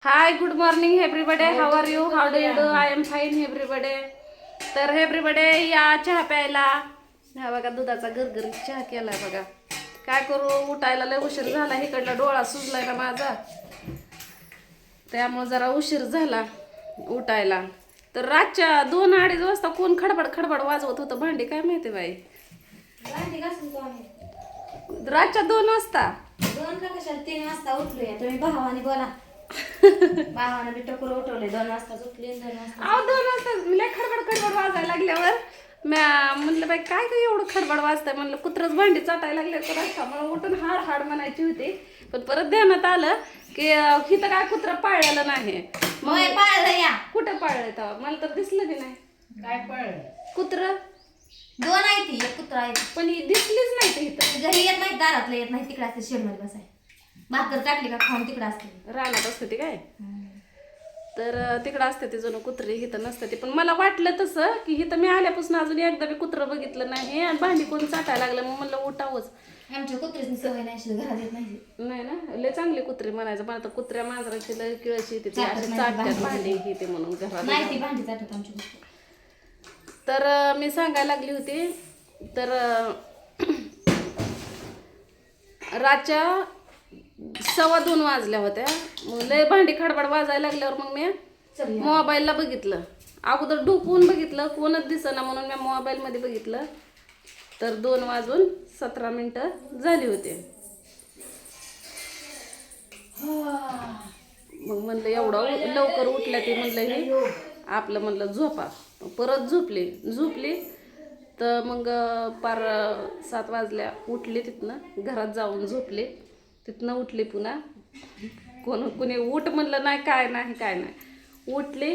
Hi good morning एव्हरीबडे. How are you? How do you do? I am fine एव्हरीबडे. तर एव्हरीबडे या चहा प्यायला. हा बघा दुधाचा गरगरीत चहा केलाय बघा. काय करू, उठायला लय उशीर झाला. इकडला डोळा सुजलाय ना माझा, त्यामुळे जरा उशीर झाला उठायला. तर रातच्या 2-2:30 वाजता कोण खडबड खडबड वाजवत होतं भांडी काय माहिती बाई. रातच्या 2 वाजता. 2 का कशाला 3 वाजता उठलोय. तुम्ही भावाने बोला. भावाने बी टकोर उठवले. 2 वाजता उठले. 2 वाजता अहो 2 वाजता लय खडबड खडबड वाजायला लागल्यावर म्हणलं बाई काय काय एवढं खडबड वाजतंय. म्हणलं कुत्रच भांडी चाटायला लागले तर रस्ता मला उठून हाड हाड म्हणायची होती. पण परत ध्यानात आलं की इथं काय कुत्रं पाळलेलं नाही. मग पाळलं या. कुठं पाळलंय तेव्हा मला तर दिसलं की नाही. काय पाळलं? कुत्रं 2 आहे ती. एक कुत्रा आहे. पण ही दिसलीच नाही ते इथं. घरी येत नाही, दारातलं येत नाही. तिकडे असते शेडमध्ये बसाय. भाकर टाकली का खाऊन तिकडे असते. रानात असते ती काय. तर तिकडं असते ती जणू कुत्री, इथं नसते ती. पण मला वाटलं तसं की इथं मी आल्यापासून अजून एकदा मी कुत्रं बघितलं नाही आणि भांडी कोण चाटायला लागलं. मग म्हणलं उठावंच. आमच्या कुत्रीची सवय नाही, घरात येत नाही. नाही ना, लय चांगली कुत्री म्हणायचं. पण आता कुत्र्या मांजराची लय किळशी येते, ती अशी चाटत चाटतात भांडी ही ते म्हणून नाही. घरात. ती भांडी चाटत आमची कुत्री. तर मी सांगायला लागली होती. तर रातच्या 2:15 वाजल्या होत्या. मग लय भांडी खडबड वाजायला लागल्यावर मग मी मोबाईलला बघितलं. अगोदर डोकवून बघितलं, कोणच दिसेना म्हणून मी मोबाईलमध्ये बघितलं. तर 2:17 झाली होते. मग म्हणलं एवढं लवकर उठल्या ते म्हणलं हे आपलं म्हणलं झोपा. परत झोपली तर मग पार 7 वाजल्या. उठली तिथनं, घरात जाऊन झोपली. तिथनं उठली पुन्हा. कुणी उठ म्हणलं नाही, काय नाही. उठली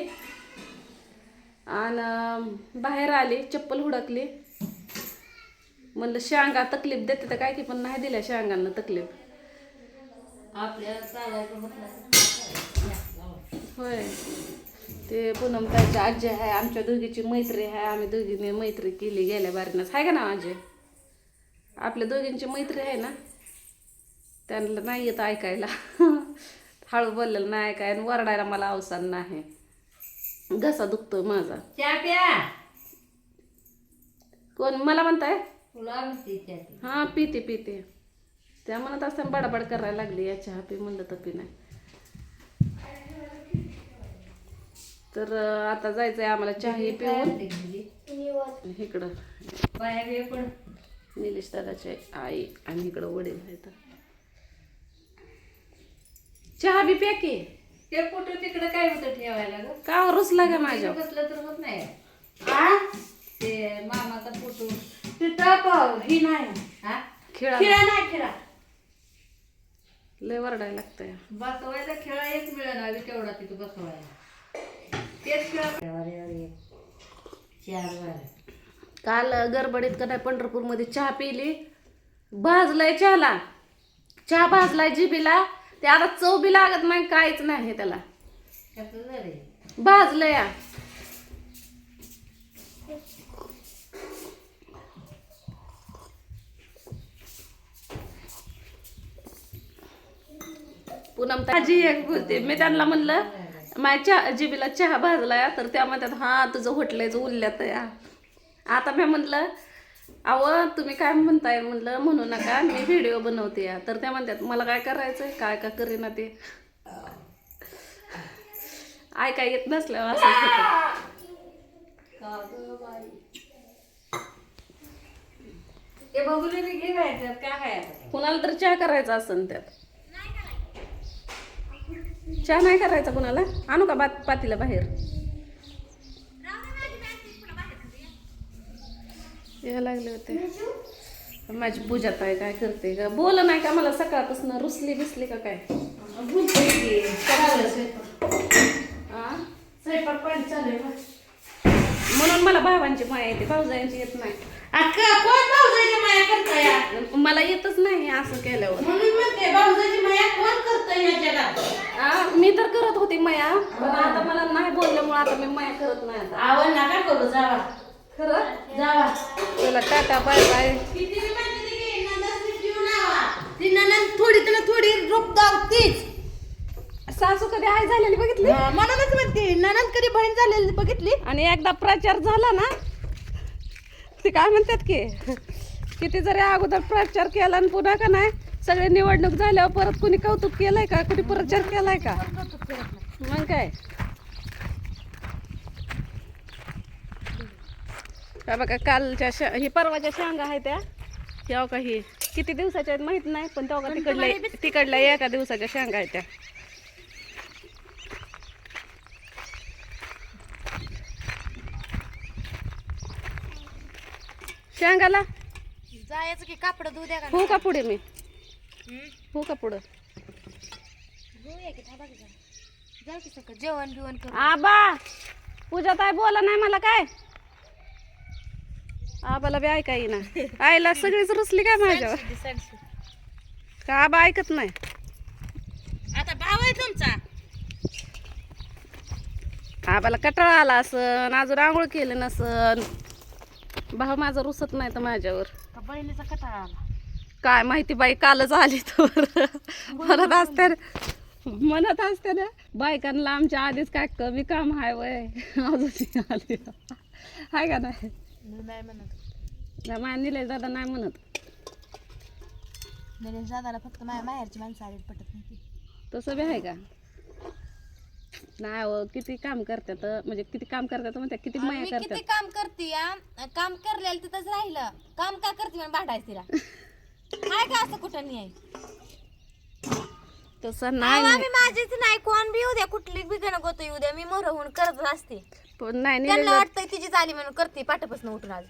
आणि बाहेर आली, चप्पल हुडकली. म्हणलं शेंगा तकलीफ देते तर काय की, पण नाही दिल्या शेंगांना तकलीफ. आपल्याला चालायचं होय. ते पूनम ताईची आजी आहे, आमच्या दोघीची मैत्री आहे. आम्ही दोघींनी मैत्री केली गेल्या बारीनच आहे का ना आजी. आपल्या दोघींची मैत्री आहे ना. त्यांना नाही येत ऐकायला. हळू बोललेलं नाही ऐकाय आणि वरडायला मला अवसान नाही. घसा दुखतोय माझा. चहा प्या. कोण मला म्हणताय? तुला म्हणते हां पिते. त्या म्हणत असताना बडबड करायला लागली या चहा पी. म्हणलं तर पी नाही. तर आता जायचंय आम्हाला चहा पिऊन इकडं निलेश दादाचे आई आणि इकडं वडील आहेत. चहा बी प्या की. ते फोटो तिकडे काय होतं ठेवायला ग? का रुसला का माझ्या? बसलं तर होत नाही. ते मामाचा फोटो तिथं ही नाही. खिळा नाही. खिळा लय वरडायला लागतंय. बसवायला खेळा एक मिळेना तेवढा तिथं बसवायला. तेच खेळा. काल गडबडीत का नाही पंढरपूरमध्ये चहा पिली. भाजलाय चहा भाजलाय जिबीला. ते आता चव बी लागत नाही, काहीच नाही त्याला. भाजलंय. पूनम ताजी एक बोलते. मी त्यांना म्हणलं माझ्या जिबीला चहा भाजलाय. तर त्या म्हणतात हा तुझं होटलायच उरल्यात या. आता मी म्हणलं अहो तुम्ही काय म्हणताय म्हणलं म्हणू नका, मी व्हिडिओ बनवते या. तर त्या म्हणतात मला काय करायचंय, काय का करीना ते. ऐकाय येत नसल्यावर असं होतं. ते बघून घे काय कुणाला तर चहा करायचा असन त्यात. चहा नाही करायचा कुणाला? आणू का पातीला बाहेर? यायला लागले होते. माझी पूजा ताई काय करते का बोल नाही का मला सकाळपासून. रुसली बिसली का काय? स्वयंपाक पाणी चालू आहे. म्हणून मला भावांची माया येते, भाऊजांची येत नाही. कोण भाऊजाची माया करतोय? मला येतच नाही असं केल्यावर. म्हणून म्हणते भाऊजाची माया कोण करतोय या जगात? मी तर करत होती माया, पण आता मला नाही बोलल्यामुळे आता मी माया करत नाही. आता आवड नका करू, जावा. खरं जावा. त्याला टाटा बाय बाय. ती ननंद थोडी रोप दावतीच. सासू कधी आई झालेली बघितली म्हणूनच म्हणते ननंद कधी बहीण झालेली बघितली. आणि एकदा प्रचार झाला ना ते काय म्हणतात की किती जरी अगोदर प्रचार केला आणि पुन्हा का नाही सगळे निवडणूक झाल्यावर परत कुणी कौतुक केलंय का कुणी प्रचार केलाय का मग काय काय बघा कालच्या ही परवाच्या शेंगा आहे त्या तेव्हा काही किती दिवसाच्या आहेत माहित नाही पण तेव्हा तिकडल्या एका दिवसाच्या शेंगा आहेत त्या शेंगाला जायचं की कापड धुऊ द्या का हो का पुढे मी हो का पुढं धुऊया की थांबा की जरा. जाऊ की सगळं जेवण बिवण करू. आबा पूजा ताई बोला नाही मला काय आबाला बी ऐका येईना आईला सगळीच रुसली काय माझ्यावर का आबा ऐकत नाही आता भाव आहे तुमचा. आबाला कटाळा आला असन अजून आंघोळ केलं नसन भाव माझा रुसत नाही तर माझ्यावर का बहिणीचा कटाळा आला. काय माहिती बाई कालच आली तर म्हणत असते ना बायकांना आमच्या आधीच काय कमी काम आहे वय अजून आली हाय का नाही नाही म्हणत नाही माझ्या निलेश दादा नाही म्हणत नरेश दादाला फक्त माझ्या माहेरची माणसं आली पटत नाही ती. तसं बी आहे का नाही हो किती काम करतात म्हणजे किती काम करतात म्हणते किती माया मी करतात किती काम करते काम करलेलं तिथंच राहिलं काम काय करते म्हणून भांडायचं तिला काय का असं कुठं नाही आहे. तसं नाही आम्ही माझीच नाही कोण बी येऊ द्या कुठली बी गणक होतं येऊ द्या मी मोर होऊन करत असते. पण नाही त्यांना निलेश वाटतंय तिची चाली म्हणून करते पाठापासून उठून आज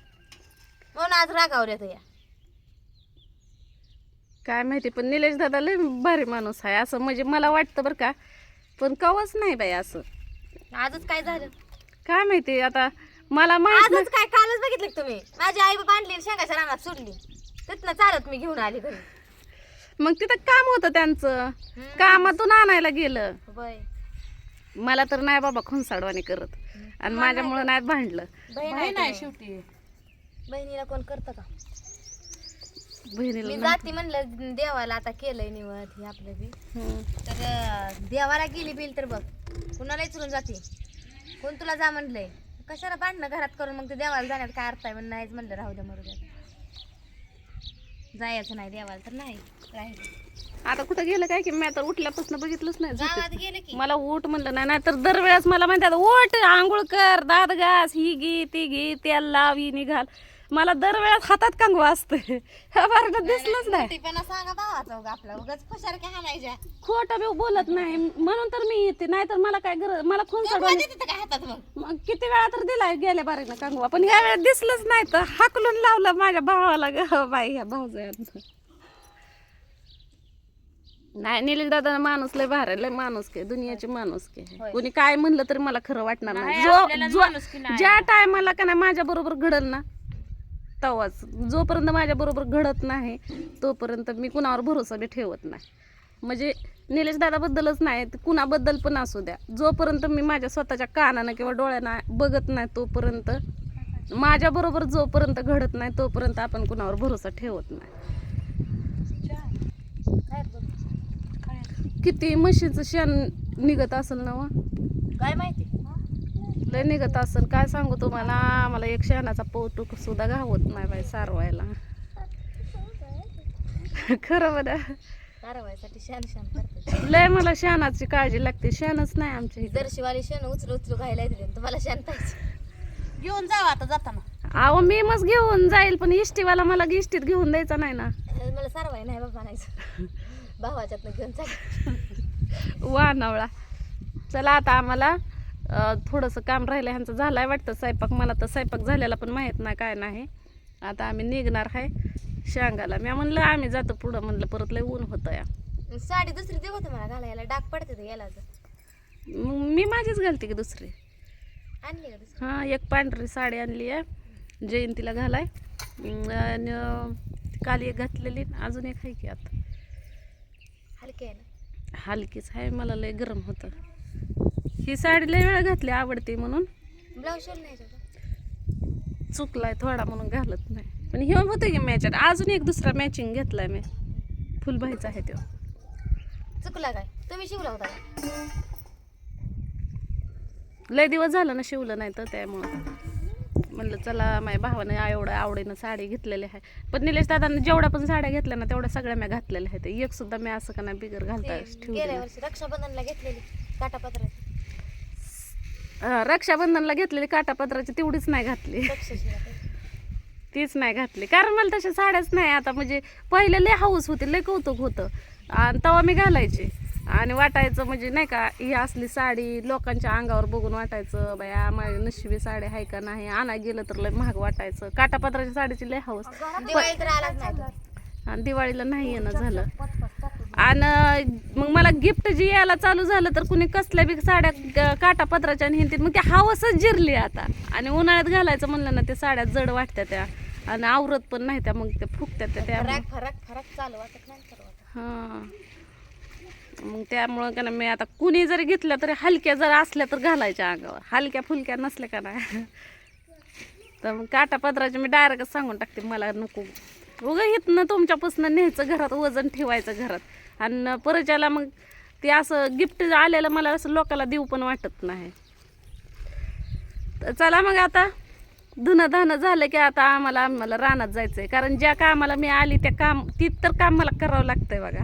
म्हणून आज रागावर येतो या. काय माहिती पण निलेश दादा लय भारी माणूस आहे असं म्हणजे मला वाटतं बरं का पण कवच नाही बाई असं आजच काय झालं काय माहिती आता मला माहित आजच काय कालच बघितलं का तुम्ही माझी आई बाबा आणली शेंगाच्या रानात सोडली तिथनं चालत मी घेऊन आली घरी. मग तिथं काम होतं त्यांचं कामातून आणायला गेलं बाय मला तर नाही बाबा खुनसाडवाणी करत आणि माझ्यामुळं नाही भांडलं बहीण आहे शेवटी बहिणीला कोण करतं का. बहिणीला मी नाही. जाती म्हणलं देवाला आता केलंय निवड हे आपलं बी हम्म. तर देवाला गेली बिल तर बघ कुणाला चुरून जाते कोण तुला जा म्हणलंय कशाला भांडणं घरात करून मग ते देवाला जाण्यात काय अर्थ आहे म्हणून नाहीच म्हणलं राहू द्या मरू द्या जायचं नाही देवाला तर नाही राहिलं. आता कुठं गेलं काय की मी आता उठल्यापासून बघितलंच नाही झोपेत. गावात गेले की मला उठ म्हणलं नाही तर दरवेळेस मला म्हणतात उठ आंघोळ कर दात घास ही घे ती घे तेल लाव ही निघाल मला दरवेळेस हातात कंगवा असते ह्या बारडं दिसलंच नाही टिप्याला सांगा भावाचा उगा आपला उगाच फशारक्या हाणायच्या खोटं बी बोलत नाही म्हणून तर मी येते नाहीतर मला काय गरज मला खून कंगवा देते काय हातात मग मग किती वेळा तर दिलाय गेल्या बारीनं कंगवा पण ह्या वेळेस दिसलंच नाही तर हाकलून लावलं माझ्या भावाला ग बाई ह्या भाऊजायांना नाही निलेश दादा माणूस लय भार लय माणूस के दुनियाची माणूस के कोणी काय म्हणलं तरी मला खरं वाटणार नाही ज्या टायमाला का नाही माझ्या बरोबर घडल ना तवाच जोपर्यंत माझ्या बरोबर घडत नाही तोपर्यंत मी कुणावर भरोसा बी ठेवत नाही म्हणजे निलेश दादाबद्दलच नाही कुणाबद्दल पण असू द्या जोपर्यंत मी माझ्या स्वतःच्या कानानं किंवा डोळ्यानं बघत नाही तोपर्यंत माझ्या बरोबर जोपर्यंत घडत नाही तोपर्यंत आपण कुणावर भरोसा ठेवत नाही. किती म्हशीचं शेण निघत असेल ना व? काय माहिती लय निघत असेल काय सांगू तुम्हाला मला एक शेणाचा पौटूक सुद्धा गावत नाही बाई सारवायला खरं बरं कारवाईसाठी शान शान करते लय मला शेणाची काळजी लागते शेणच नाही आमच्या इथे जर्शीवाली शेण उचलू उचलू खायला येते तुम्हाला शान पाहिजे घेऊन जाऊ आता जाताना अहो मी मग घेऊन जाईल पण इष्टीवाला मला इष्टीत घेऊन द्यायचा नाही ना मला सारवाय नाही बाबा म्हणायचं भावाच्यातनं घेऊन चाल वा नवळा चला आता आम्हाला थोडंसं काम राहिलं ह्यांचं झालंय वाटतं स्वयंपाक मला तर स्वयंपाक झालेला पण माहीत नाही काय नाही आता आम्ही निघणार आहे शेंगाला मी म्हणलं आम्ही जातो पुढं म्हणलं परत लय ऊन होतं या साडी दुसरी देऊ होतं मला घालायला डाग पडते ते याला मग मी माझीच घालते की दुसरी आणली का दुसरी हां एक पांढरी साडी आणली आहे जयंतीला घालाय आणि काल एक घातलेली अजून एक आहे की आता हलके आहे ना हलकीच आहे मला लय गरम होतं ही साडी लय वेळा घातली आवडते म्हणून ब्लाऊज शिवून नाही का चुकलाय थोडा म्हणून घालत नाही पण हे होतं की मॅचात अजून एक दुसरा मॅचिंग घेतलाय मी फुलबाईचा आहे तो चुकला काय तुम्ही शिवला होता का? लय दिवस झालं ना शिवलं नाही तर त्यामुळं म्हणलं चला माझ्या भावाने एवढं आवडीनं साडी घेतलेली आहे. पण निलेश दादांनी जेवढ्या पण साड्या घेतल्या ना तेवढ्या सगळ्या मी घातलेल्या आहेत. एक सुद्धा मी असं का नाही बिगर घालता ते ठेवली गेल्या नाही. वर्षी रक्षाबंधनला घेतलेली काटापत्राची रक्षाबंधनला घेतलेली काटापत्राची तेवढीच नाही घातली. तक्षशिला तीच नाही घातली कारण मला तशा साड्याच नाही आता. म्हणजे पहिले लय हाऊस होती, लय कौतुक होतं आणि तेव्हा मी घालायचे आणि वाटायचं म्हणजे नाही का ही असली साडी लोकांच्या अंगावर बघून वाटायचं बाया माझी नशिबी साडी आहे का नाही. आणाय गेलं तर लय महाग वाटायचं. काटापत्राच्या साडीची लय हाऊस. दिवाळी तर आलाच नाही तो. आणि दिवाळीला नाही येणं झालं. आणि मग मला गिफ्ट जी यायला चालू झालं तर कुणी कसल्या बी साड्या काटापत्राच्या आणि हिंतीत मग त्या हावसच जिरली आता. आणि उन्हाळ्यात घालायचं म्हणलं ना ते साड्या जड वाटत्या त्या आणि आवरत पण नाही त्या मग त्या फुकत्या त्या फरक फरक फरक चालू वाटत नाही तर वाटत. हां मग त्यामुळं का ना मी आता कुणी जरी घेतल्या तरी हलक्या जर असल्या तर घालायच्या अंगावर, हलक्या फुलक्या नसल्या का नाही तर मग काटापत्राचे मी डायरेक्टच सांगून टाकते मला नको. उगा हितनं तुमच्यापासून न्यायचं घरात, वजन ठेवायचं घरात आणि परच्याला मग ते असं गिफ्ट आलेलं मला असं लोकाला देऊ पण वाटत नाही. तर चला मग आता धुणं धाणं झालं की आता आम्हाला रानात जायचं आहे. कारण ज्या कामाला मी आली त्या ती तर काम मला करावं लागतंय बघा.